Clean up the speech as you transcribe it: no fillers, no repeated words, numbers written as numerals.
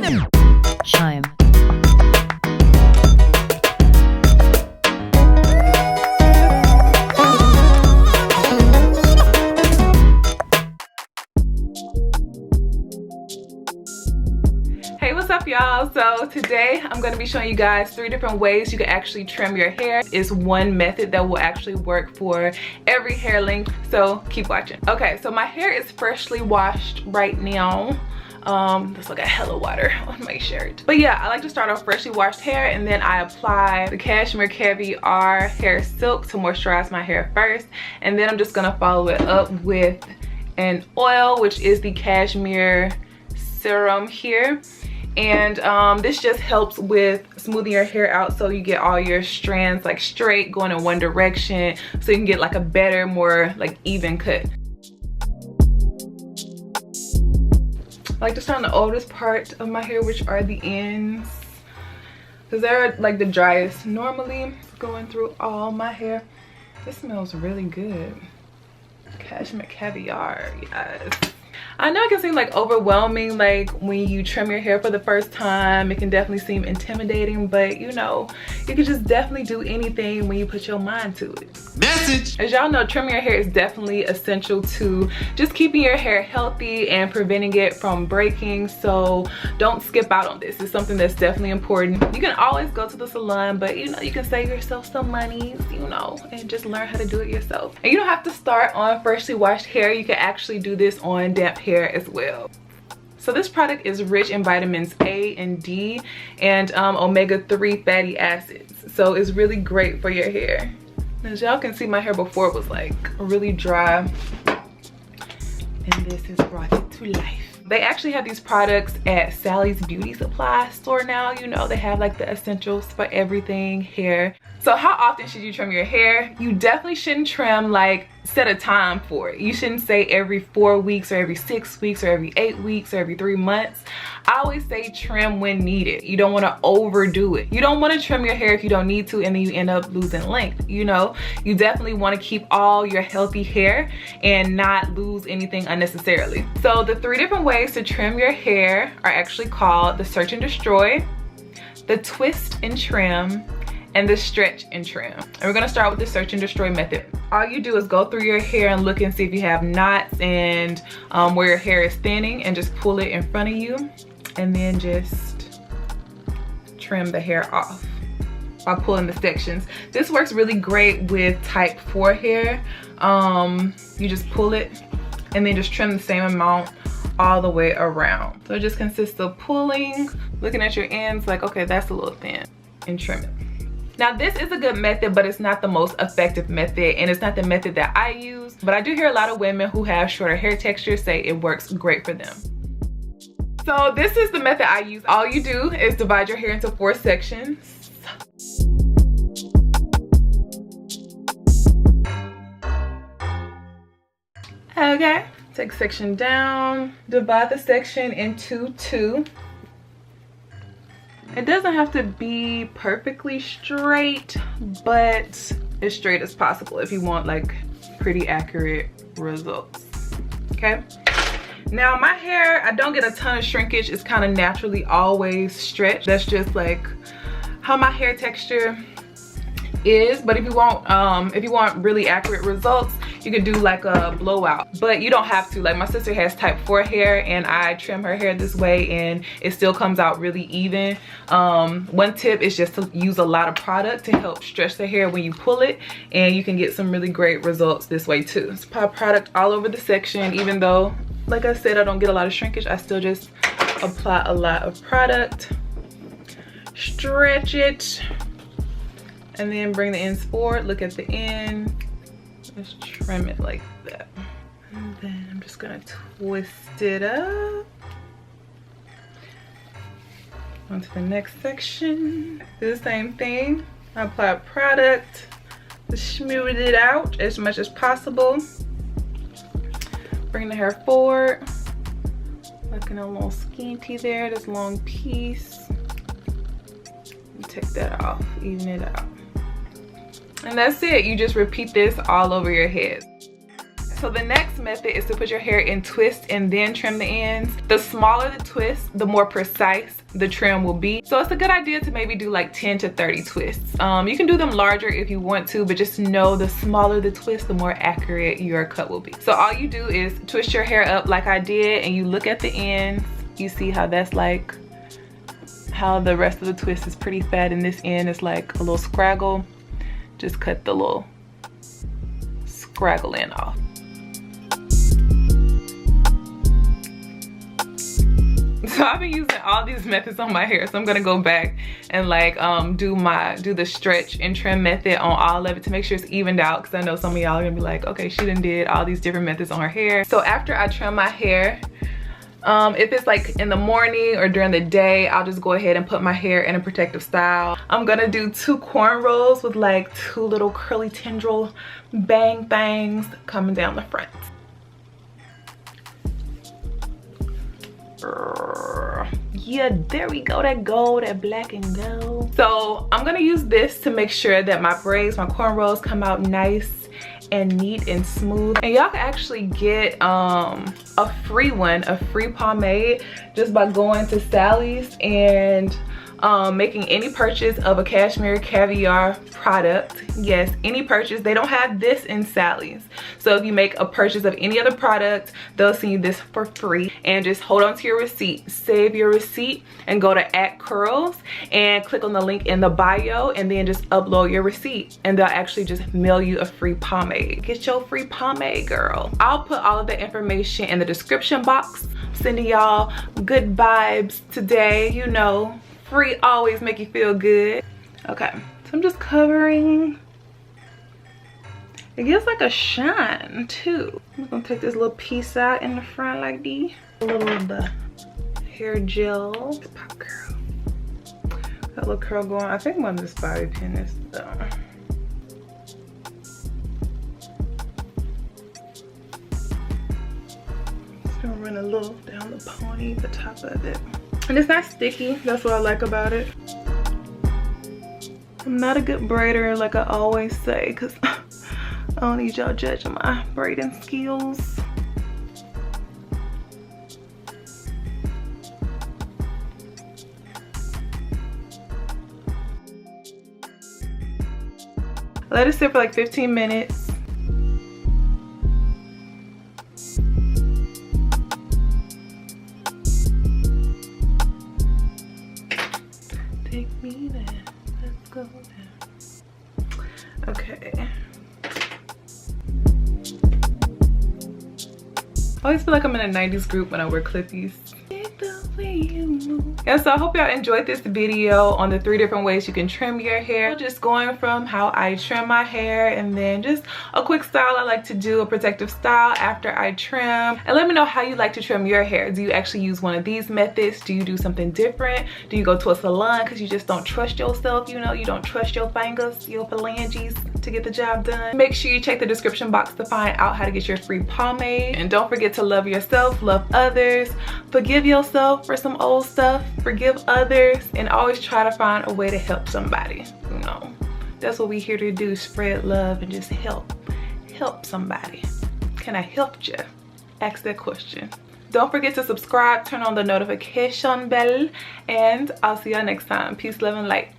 Chime. Hey, what's up y'all? So today I'm going to be showing you guys 3 different ways you can actually trim your hair. It's one method that will actually work for every hair length, so keep watching. Okay, so my hair is freshly washed right now. There's like a hella water on my shirt. But yeah, I like to start off freshly washed hair, and then I apply the Cashmere Caviar Hair Silk to moisturize my hair first, and then I'm just gonna follow it up with an oil, which is the Cashmere Serum here. And this just helps with smoothing your hair out so you get all your strands like straight, going in one direction, so you can get like a better, more like even cut. I like to start on the oldest part of my hair, which are the ends, because they're like the driest. Normally going through all my hair. This smells really good. Cashmere Caviar, yes. I know it can seem like overwhelming, like when you trim your hair for the first time. It can definitely seem intimidating, but you know, you can just definitely do anything when you put your mind to it. Message! As y'all know, trimming your hair is definitely essential to just keeping your hair healthy and preventing it from breaking, so don't skip out on this. It's something that's definitely important. You can always go to the salon, but you know, you can save yourself some money, you know, and just learn how to do it yourself. And you don't have to start on freshly washed hair. You can actually do this on damp hair as well. So this product is rich in vitamins A and D and omega-3 fatty acids, so it's really great for your hair. As y'all can see, my hair before was like really dry, and this has brought it to life. They actually have these products at Sally's Beauty Supply store now. You know, they have like the essentials for everything hair. So how often should you trim your hair? You definitely shouldn't trim, like set a time for it. You shouldn't say every 4 weeks or every 6 weeks or every 8 weeks or every 3 months. I always say trim when needed. You don't want to overdo it. You don't want to trim your hair if you don't need to, and then you end up losing length. You know, you definitely want to keep all your healthy hair and not lose anything unnecessarily. So the 3 different ways to trim your hair are actually called the Search and Destroy, the Twist and Trim, and the Stretch and Trim. And we're gonna start with the Search and Destroy method. All you do is go through your hair and look and see if you have knots and where your hair is thinning, and just pull it in front of you, and then just trim the hair off by pulling the sections. This works really great with type 4 hair. You just pull it and then just trim the same amount all the way around. So it just consists of pulling, looking at your ends like, okay, that's a little thin, and trim it. Now this is a good method, but it's not the most effective method, and it's not the method that I use, but I do hear a lot of women who have shorter hair texture say it works great for them. So this is the method I use. All you do is divide your hair into 4 sections. Okay, take section down, divide the section into 2. It doesn't have to be perfectly straight, but as straight as possible if you want like pretty accurate results. Okay, now my hair, I don't get a ton of shrinkage. It's kind of naturally always stretched. That's just like how my hair texture is. But if you want really accurate results, you could do like a blowout, but you don't have to. Like my sister has type 4 hair, and I trim her hair this way and it still comes out really even. One tip is just to use a lot of product to help stretch the hair when you pull it, and you can get some really great results this way too. So put product all over the section. Even though, like I said, I don't get a lot of shrinkage, I still just apply a lot of product, stretch it, and then bring the ends forward. Look at the end. Just trim it like that. And then I'm just gonna twist it up. On to the next section. Do the same thing. I apply product to smooth it out as much as possible. Bring the hair forward. Looking a little skinty there, this long piece. And take that off, even it out. And that's it. You just repeat this all over your head. so the next method is to put your hair in twists and then trim the ends. The smaller the twist, the more precise the trim will be. So it's a good idea to maybe do like 10 to 30 twists. You can do them larger if you want to, but just know the smaller the twist, the more accurate your cut will be. So all you do is twist your hair up like I did, and you look at the ends. You see how that's like, how the rest of the twist is pretty fat and this end is like a little scraggle. Just cut the little scraggle end off. So I've been using all these methods on my hair, so I'm gonna go back and like do the stretch and trim method on all of it to make sure it's evened out, because I know some of y'all are gonna be like, okay, she done did all these different methods on her hair. So after I trim my hair, if it's like in the morning or during the day, I'll just go ahead and put my hair in a protective style. I'm gonna do 2 cornrows with like 2 little curly tendril bang bangs coming down the front. Yeah, there we go, that gold, that black and gold. So I'm gonna use this to make sure that my braids, my cornrows come out nice and neat and smooth. And y'all can actually get a free pomade just by going to Sally's and making any purchase of a cashmere caviar product. Yes, any purchase. They don't have this in Sally's, so if you make a purchase of any other product, they'll send you this for free. And just hold on to your receipt, save your receipt, and go to @curls and click on the link in the bio, and then just upload your receipt, and they'll actually just mail you a free pomade. Get your free pomade, girl. I'll put all of the information in the description box. I'm sending y'all good vibes today, you know. Free always make you feel good. Okay, so I'm just covering. It gives like a shine too. I'm gonna take this little piece out in the front like this. A little of the hair gel. Pop curl. Got a little curl going. I think one of this bobby pin is done. Just gonna run a little down the pony, the top of it. And it's not sticky, that's what I like about it. I'm not a good braider like I always say, because I don't need y'all judging my braiding skills. Let it sit for like 15 minutes. Take me there, let's go there. Okay. I always feel like I'm in a 90s group when I wear clippies. Yeah, so I hope y'all enjoyed this video on the 3 different ways you can trim your hair. Just going from how I trim my hair, and then just a quick style I like to do, a protective style after I trim. And let me know how you like to trim your hair. Do you actually use one of these methods? Do you do something different? Do you go to a salon because you just don't trust yourself? You know, you don't trust your fingers, your phalanges to get the job done. Make sure you check the description box to find out how to get your free pomade. And don't forget to love yourself, love others, forgive yourself for some old stuff, forgive others, and always try to find a way to help somebody. You know, that's what we're here to do, spread love and just help somebody. Can I help you? Ask that question. Don't forget to subscribe, turn on the notification bell, and I'll see y'all next time. Peace, love, and light.